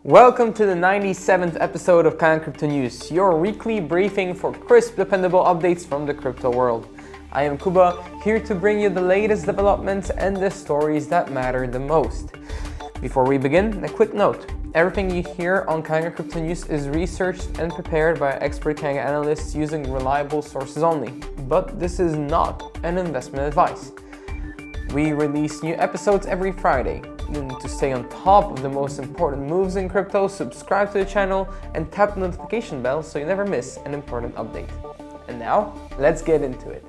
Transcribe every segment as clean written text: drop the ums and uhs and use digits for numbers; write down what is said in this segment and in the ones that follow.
Welcome to the 97th episode of Kanga Crypto News, your weekly briefing for crisp, dependable updates from the crypto world. I am Kuba, here to bring you the latest developments and the stories that matter the most. Before we begin, a quick note. Everything you hear on Kanga Crypto News is researched and prepared by expert Kanga analysts using reliable sources only, but this is not an investment advice. We release new episodes every Friday. To stay on top of the most important moves in crypto, subscribe to the channel and tap the notification bell so you never miss an important update. And now, let's get into it.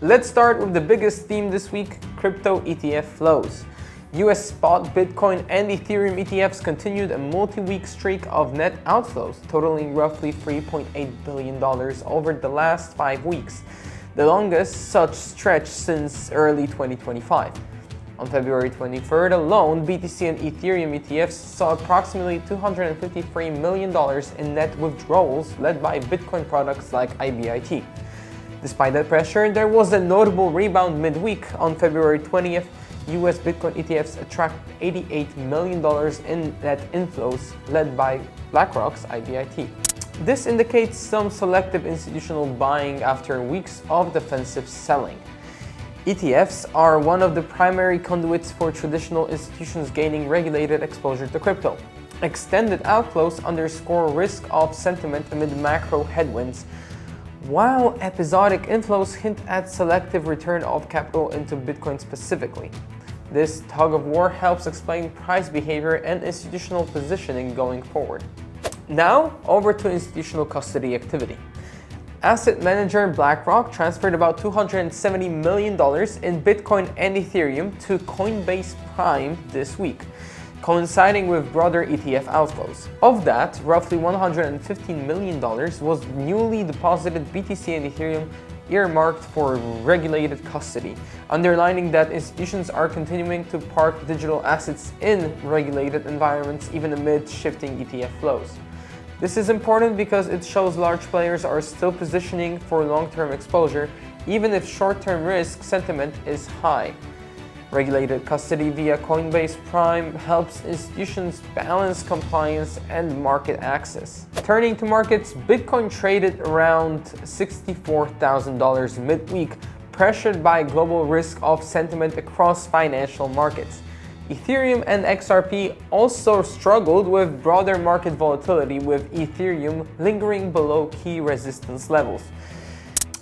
Let's start with the biggest theme this week, crypto ETF flows. US spot, Bitcoin, and Ethereum ETFs continued a multi-week streak of net outflows, totaling roughly $3.8 billion over the last 5 weeks, the longest such stretch since early 2025. On February 23rd alone, BTC and Ethereum ETFs saw approximately $253 million in net withdrawals led by Bitcoin products like IBIT. Despite that pressure, there was a notable rebound midweek. On February 20th, US Bitcoin ETFs attracted $88 million in net inflows, led by BlackRock's IBIT. This indicates some selective institutional buying after weeks of defensive selling. ETFs are one of the primary conduits for traditional institutions gaining regulated exposure to crypto. Extended outflows underscore risk of sentiment amid macro headwinds, while episodic inflows hint at selective return of capital into Bitcoin specifically. This tug-of-war helps explain price behavior and institutional positioning going forward. Now, over to institutional custody activity. Asset manager BlackRock transferred about $270 million in Bitcoin and Ethereum to Coinbase Prime this week, coinciding with broader ETF outflows. Of that, roughly $115 million was newly deposited BTC and Ethereum earmarked for regulated custody, underlining that institutions are continuing to park digital assets in regulated environments even amid shifting ETF flows. This is important because it shows large players are still positioning for long-term exposure, even if short-term risk sentiment is high. Regulated custody via Coinbase Prime helps institutions balance compliance and market access. Turning to markets, Bitcoin traded around $64,000 midweek, pressured by global risk of sentiment across financial markets. Ethereum and XRP also struggled with broader market volatility, with Ethereum lingering below key resistance levels.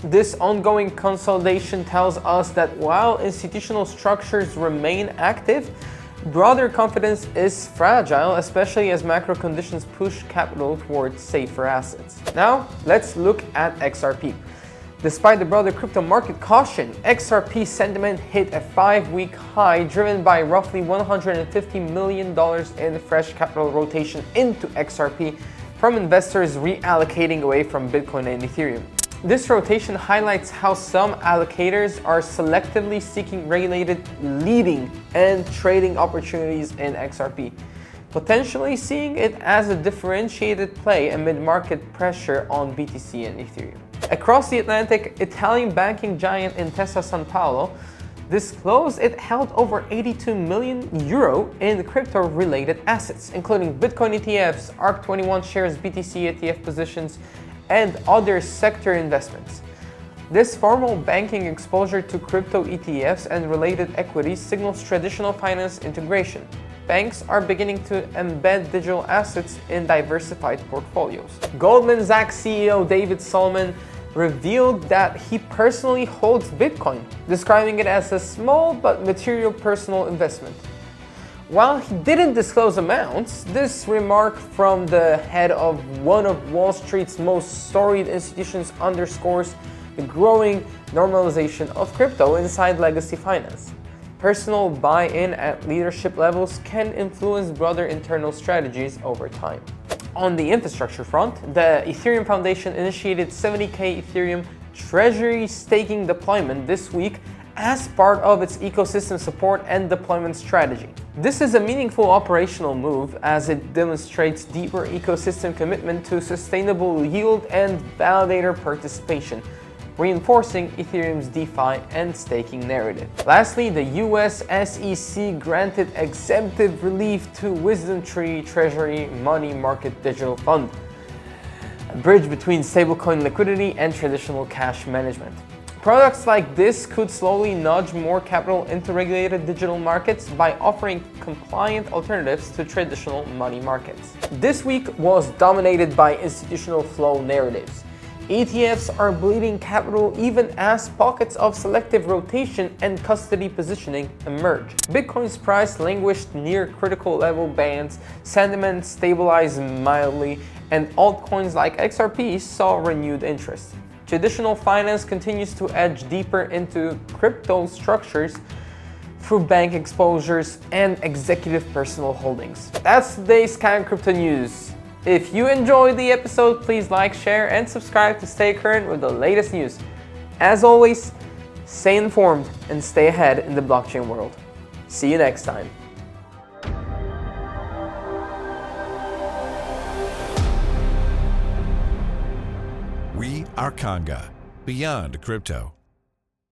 This ongoing consolidation tells us that while institutional structures remain active, broader confidence is fragile, especially as macro conditions push capital towards safer assets. Now, let's look at XRP. Despite the broader crypto market caution, XRP sentiment hit a 5-week high, driven by roughly $150 million in fresh capital rotation into XRP from investors reallocating away from Bitcoin and Ethereum. This rotation highlights how some allocators are selectively seeking regulated lending and trading opportunities in XRP, potentially seeing it as a differentiated play amid market pressure on BTC and Ethereum. Across the Atlantic, Italian banking giant Intesa Sanpaolo disclosed it held over 82 million euro in crypto-related assets, including Bitcoin ETFs, ARC21 shares, BTC ETF positions, and other sector investments. This formal banking exposure to crypto ETFs and related equities signals traditional finance integration. Banks are beginning to embed digital assets in diversified portfolios. Goldman Sachs CEO David Solomon revealed that he personally holds Bitcoin, describing it as a small but material personal investment. While he didn't disclose amounts, this remark from the head of one of Wall Street's most storied institutions underscores the growing normalization of crypto inside legacy finance. Personal buy-in at leadership levels can influence broader internal strategies over time. On the infrastructure front, the Ethereum Foundation initiated 70k Ethereum Treasury staking deployment this week as part of its ecosystem support and deployment strategy. This is a meaningful operational move as it demonstrates deeper ecosystem commitment to sustainable yield and validator participation, reinforcing Ethereum's DeFi and staking narrative. Lastly, the US SEC granted exemptive relief to WisdomTree Treasury Money Market digital fund, a bridge between stablecoin liquidity and traditional cash management. Products like this could slowly nudge more capital into regulated digital markets by offering compliant alternatives to traditional money markets. This week was dominated by institutional flow narratives. ETFs are bleeding capital even as pockets of selective rotation and custody positioning emerge. Bitcoin's price languished near critical level bands, sentiment stabilized mildly, and altcoins like XRP saw renewed interest. Traditional finance continues to edge deeper into crypto structures through bank exposures and executive personal holdings. That's today's Kanga Crypto News. If you enjoyed the episode, please like, share, and subscribe to stay current with the latest news. As always, stay informed and stay ahead in the blockchain world. See you next time. We are Kanga, beyond crypto.